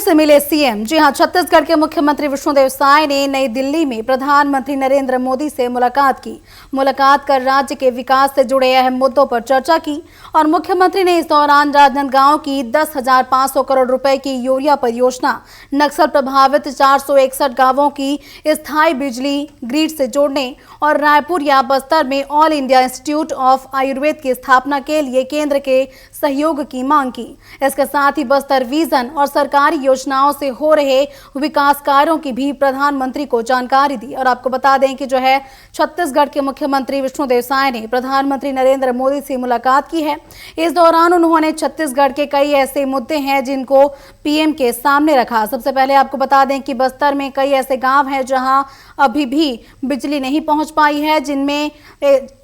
से मिले सीएम। जी हां, छत्तीसगढ़ के मुख्यमंत्री विष्णुदेव साय ने नई दिल्ली में प्रधानमंत्री नरेंद्र मोदी से मुलाकात की। मुलाकात कर राज्य के विकास से जुड़े अहम मुद्दों पर चर्चा की और मुख्यमंत्री ने इस दौरान राजनांदगांव की 10,500 करोड़ रुपए की यूरिया परियोजना, नक्सल प्रभावित 461 गांवों की स्थायी बिजली ग्रिड से जोड़ने और रायपुर या बस्तर में all India institute of Ayurveda की स्थापना के लिए केंद्र के सहयोग की मांग की। इसके साथ ही बस्तर विजन और सरकारी योजनाओं से हो रहे विकास कार्यों की भी प्रधानमंत्री को जानकारी दी। और आपको बता दें कि जो है छत्तीसगढ़ के मुख्यमंत्री विष्णुदेव साय ने प्रधानमंत्री नरेंद्र मोदी से मुलाकात की है। इस दौरान उन्होंने छत्तीसगढ़ के कई ऐसे मुद्दे हैं जिनको पीएम के सामने रखा। सबसे पहले आपको बता दें कि बस्तर में कई ऐसे गांव हैं जहां अभी भी बिजली नहीं पहुंच पाई है, जिनमें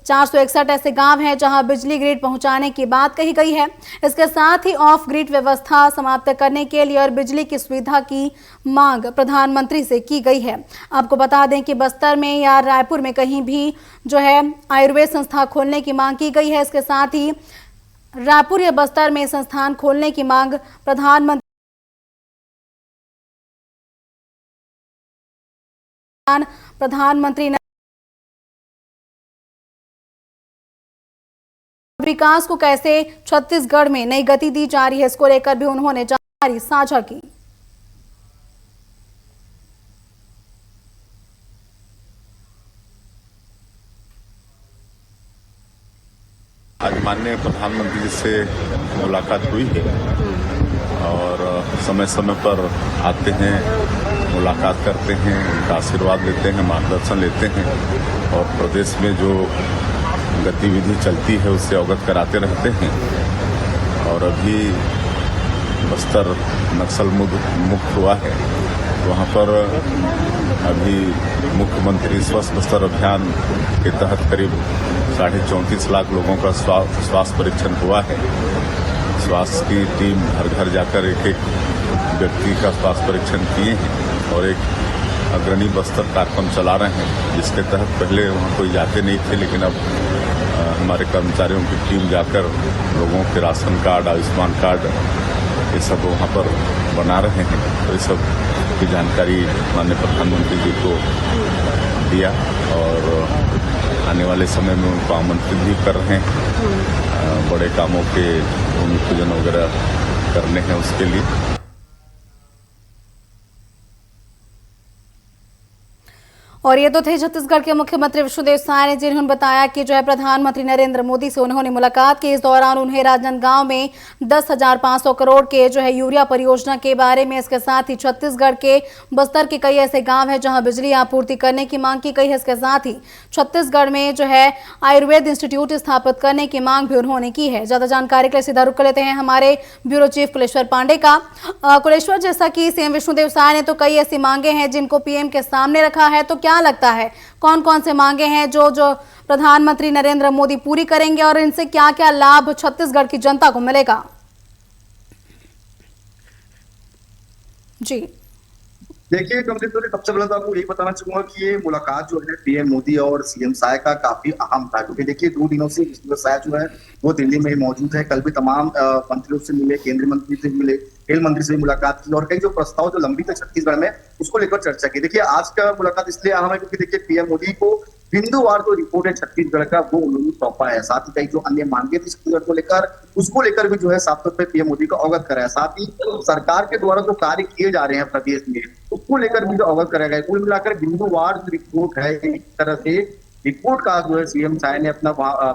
461 ऐसे गांव हैं जहां बिजली ग्रिड पहुंचाने की बात कही गई है। इसके साथ ही ऑफ ग्रिड व्यवस्था समाप्त करने के लिए और बिजली की सुविधा की मांग प्रधानमंत्री से की गई है। आपको बता दें कि बस्तर में या रायपुर में कहीं भी जो है आयुर्वेद संस्था खोलने की मांग की गई है। इसके साथ ही रायपुर या बस्तर में संस्थान खोलने की मांग प्रधानमंत्री विकास को कैसे छत्तीसगढ़ में नई गति दी जा रही है, इसको लेकर भी उन्होंने जानकारी साझा की। आज माननीय प्रधानमंत्री से मुलाकात हुई है और समय समय पर आते हैं, मुलाकात करते हैं, उनका आशीर्वाद लेते हैं, मार्गदर्शन लेते हैं और प्रदेश में जो गतिविधि चलती है उससे अवगत कराते रहते हैं। और अभी बस्तर नक्सल मुक्त हुआ है, वहाँ पर अभी मुख्यमंत्री स्वस्थ बस्तर अभियान के तहत करीब 34.5 लाख लोगों का स्वास्थ्य परीक्षण हुआ है। स्वास्थ्य की टीम घर घर जाकर एक एक व्यक्ति का स्वास्थ्य परीक्षण किए हैं और एक अग्रणी बस्तर कार्यक्रम चला रहे हैं, जिसके तहत पहले वहाँ कोई जाते नहीं थे, लेकिन अब हमारे कर्मचारियों की टीम जाकर लोगों के राशन कार्ड, आयुष्मान कार्ड, ये सब वहाँ पर बना रहे हैं। तो ये सब की जानकारी माननीय प्रधानमंत्री जी को दिया और आने वाले समय में उनको आमंत्रित भी कर रहे हैं। बड़े कामों के भूमि पूजन वगैरह करने हैं उसके लिए। और ये तो थे छत्तीसगढ़ के मुख्यमंत्री विष्णुदेव साय ने, जिन्होंने बताया कि जो है प्रधानमंत्री नरेंद्र मोदी से उन्होंने मुलाकात की। इस दौरान उन्हें राजनांदगांव में 10,500 करोड़ के जो है यूरिया परियोजना के बारे में, इसके साथ ही छत्तीसगढ़ के बस्तर के कई ऐसे गांव हैं जहां बिजली आपूर्ति करने की मांग की गई है। इसके साथ ही छत्तीसगढ़ में जो है आयुर्वेद इंस्टीट्यूट स्थापित करने की मांग भी उन्होंने की है। ज्यादा जानकारी के लिए सीधा रुख कर लेते हैं हमारे ब्यूरो चीफ कुलेश्वर पांडे का। कुलेश्वर, जैसा कि सीएम विष्णुदेव साय ने तो कई ऐसी मांगे हैं जिनको पीएम के सामने रखा है, तो क्या लगता है कौन कौन से मांगे हैं जो प्रधानमंत्री नरेंद्र मोदी पूरी करेंगे और इनसे क्या क्या लाभ छत्तीसगढ़ की जनता को मिलेगा? जी देखिए कमलेश, सबसे पहले तो आपको यही बताना चाहूंगा कि ये मुलाकात जो है पीएम मोदी और सीएम साय का काफी अहम था, क्योंकि देखिए 2 दिनों से साय जो है वो दिल्ली में मौजूद है। कल भी तमाम मंत्रियों से मिले, केंद्रीय मंत्री से मिले, खेल मंत्री से भी मुलाकात की और कई जो प्रस्ताव जो लंबित है छत्तीसगढ़ में उसको लेकर चर्चा की। देखिए आज का मुलाकात इसलिए अहम है क्योंकि देखिए पीएम मोदी को बिंदुवार जो रिपोर्ट है छत्तीसगढ़ का वो उन्होंने सौंपा है। साथ ही कई जो अन्य मांगे थी छत्तीसगढ़ को लेकर, उसको लेकर भी जो है साफ तौर पर पीएम मोदी को अवगत कराया। साथ ही सरकार के द्वारा जो कार्य किए जा रहे हैं प्रदेश में उसको लेकर भी जो अवगत कराया गया। कुल मिलाकर बिंदुवार जो रिपोर्ट है, एक तरह से रिपोर्ट का जो है सीएम साय ने अपना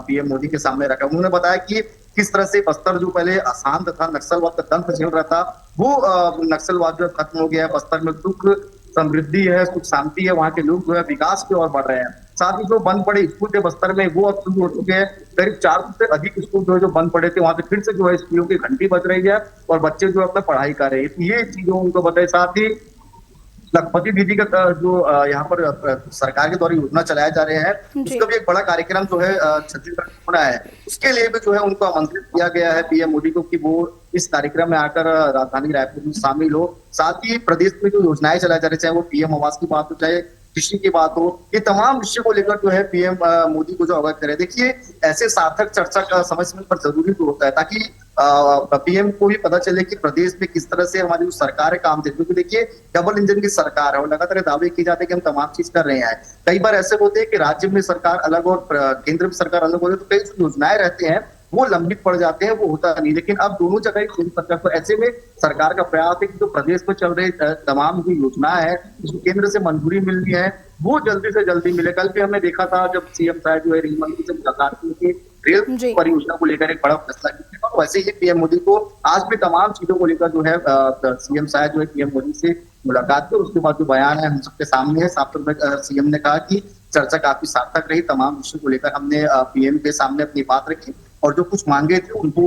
पीएम मोदी के सामने रखा। उन्होंने बताया कि किस तरह से बस्तर जो पहले अशांत था, नक्सलवाद का दंश झेल रहा था, वो नक्सलवाद जो खत्म हो गया। बस्तर में सुख समृद्धि है, सुख शांति है, वहाँ के लोग जो है विकास की ओर बढ़ रहे हैं। साथ ही जो बंद पड़े स्कूल थे बस्तर में वो अब शुरू हो चुके हैं। करीब 400 से अधिक स्कूल जो बंद पड़े थे वहां पे फिर से जो है स्कूलों की घंटी बज रही है और बच्चे जो अपना पढ़ाई कर रहे हैं। ये चीजों उनको बताए। साथ ही लखपति दीदी का जो यहाँ पर सरकार के द्वारा योजना चलाए जा रहे हैं, उसका भी एक बड़ा कार्यक्रम जो है छत्तीसगढ़ में होना है। उसके लिए भी जो है उनको आमंत्रित किया गया है पीएम मोदी को कि वो इस कार्यक्रम में आकर राजधानी रायपुर में शामिल हो। साथ ही प्रदेश में जो योजनाएं चलाई जा रही, चाहे वो पीएम आवास की बात हो, चाहे कृषि की बात हो, ये तमाम विषय को लेकर जो है पीएम मोदी को जो अवगत करे। देखिए, ऐसे सार्थक चर्चा का समय समय पर जरूरी तो होता है, ताकि पीएम को भी पता चले कि प्रदेश में किस तरह से हमारी जो सरकार है काम दे, क्योंकि देखिए डबल इंजन की सरकार है और लगातार दावे किए जाते हैं कि हम तमाम चीज कर रहे हैं। कई बार ऐसे होते हैं कि राज्य में सरकार अलग और केंद्र में सरकार अलग होती है, तो कई जो योजनाएं रहते हैं वो लंबित पड़ जाते हैं, वो होता नहीं। लेकिन अब दोनों जगह ही केंद्र सरकार, तो ऐसे में सरकार का प्रयास है कि जो प्रदेश में चल रही तमाम जो योजनाएं है, उसको केंद्र से मंजूरी मिलनी है, वो जल्दी से जल्दी मिले। कल भी हमने देखा था जब सीएम साहब जो है रेल मंत्री से मुलाकात की, रेल परियोजना को लेकर एक बड़ा फैसला किया। और वैसे ही पीएम मोदी को आज भी तमाम चीजों को लेकर जो है सीएम साहब जो है पीएम मोदी से मुलाकात की, उसके बाद जो बयान है हम सबके सामने है। साफ तौर पर सीएम ने कहा कि चर्चा काफी सार्थक रही, तमाम विषयों को लेकर हमने पीएम के सामने अपनी बात रखी और जो कुछ मांगे थे उनको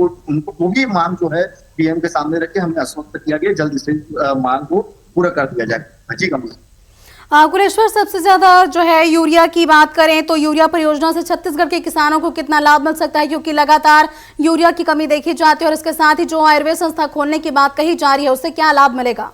वो भी मांग जो है पीएम के सामने रखे, हमने आश्वस्त किया गया जल्द से मांग को पूरा कर दिया जाए। जी कमल। कुलेश्वर, सबसे ज्यादा जो है यूरिया की बात करें तो यूरिया परियोजना से छत्तीसगढ़ के किसानों को कितना लाभ मिल सकता है, क्योंकि लगातार यूरिया की कमी देखी जाती है और इसके साथ ही जो आयुर्वेद संस्था खोलने की बात कही जा रही है, उससे क्या लाभ मिलेगा?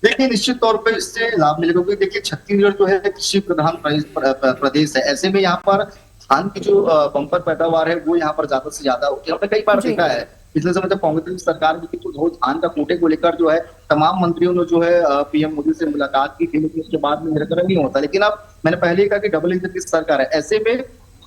देखिए, निश्चित तौर पर इससे लाभ मिलेगा, क्योंकि देखिए छत्तीसगढ़ जो है कृषि प्रधान प्रदेश है। ऐसे में यहाँ पर धान की जो बंपर पैदावार है वो यहाँ पर ज्यादा से ज्यादा होती है। हमने कई बार देखा है पिछले समय जब कांग्रेस की सरकार में थी तो धान का कोटे को लेकर जो है तमाम मंत्रियों ने जो है पीएम मोदी से मुलाकात की थी, लेकिन उसके बाद में निराकरण नहीं होता। लेकिन अब मैंने पहले ही कहा कि डबल इंजन की सरकार है, ऐसे में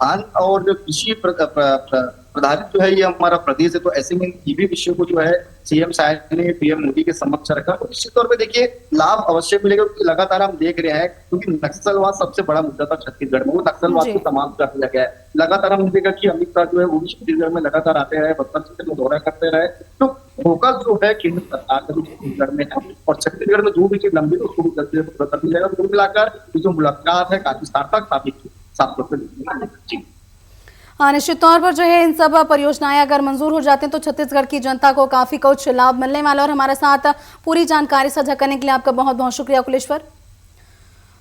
धान और जो कृषि प्रधारित जो है ये हमारा प्रदेश है, तो ऐसे में ये भी विषय को जो है सीएम साहब ने पीएम मोदी के समक्ष रखा। तो निश्चित तौर पे देखिए लाभ अवश्य मिलेगा, क्योंकि लगातार हम देख रहे हैं, क्योंकि नक्सलवाद सबसे बड़ा मुद्दा था छत्तीसगढ़ में, वो नक्सलवाद को समाप्त कर दिया गया है। लगातार हम देखा कि अमित शाह जो है वो भी छत्तीसगढ़ में लगातार आते रहे, बस्तर क्षेत्र में दौरा करते रहे, तो फोकस जो है केंद्र सरकार का भी छत्तीसगढ़ में है और छत्तीसगढ़ में जो भी चीज लंबी उसको भी जल्दी से पूरा कर दिया जाएगा। कुल मिलाकर जो मुलाकात है काफी सार्थक साफ तौर पर। निश्चित तौर पर जो है इन सब परियोजनाएं अगर मंजूर हो जाते हैं तो छत्तीसगढ़ की जनता को काफी कुछ लाभ मिलने वाला है। और हमारे साथ पूरी जानकारी साझा करने के लिए आपका बहुत बहुत शुक्रिया कुलेश्वर।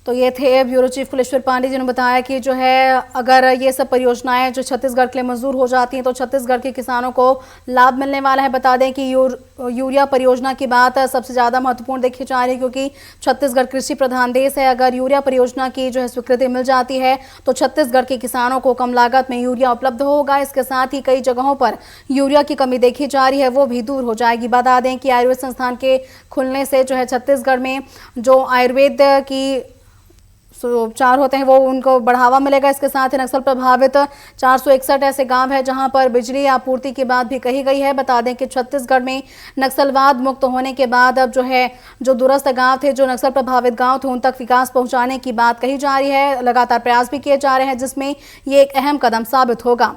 तो ये थे ब्यूरो चीफ कुलेश्वर पांडे, जिन्होंने बताया कि जो है अगर ये सब परियोजनाएं जो छत्तीसगढ़ के लिए मंजूर हो जाती हैं तो छत्तीसगढ़ के किसानों को लाभ मिलने वाला है। बता दें कि यूरिया परियोजना की बात सबसे ज़्यादा महत्वपूर्ण देखी जा रही है, क्योंकि छत्तीसगढ़ कृषि प्रधान देश है। अगर यूरिया परियोजना की जो है स्वीकृति मिल जाती है तो छत्तीसगढ़ के किसानों को कम लागत में यूरिया उपलब्ध होगा। इसके साथ ही कई जगहों पर यूरिया की कमी देखी जा रही है, वो भी दूर हो जाएगी। बता दें कि आयुर्वेद संस्थान के खुलने से जो है छत्तीसगढ़ में जो आयुर्वेद की उपचार होते हैं वो उनको बढ़ावा मिलेगा। इसके साथ ही नक्सल प्रभावित 461 ऐसे गांव है जहां पर बिजली आपूर्ति की बात भी कही गई है। बता दें कि छत्तीसगढ़ में नक्सलवाद मुक्त होने के बाद अब जो है जो दूरस्थ गांव थे, जो नक्सल प्रभावित गांव थे, उन तक विकास पहुंचाने की बात कही जा रही है। लगातार प्रयास भी किए जा रहे हैं, जिसमें ये एक अहम कदम साबित होगा।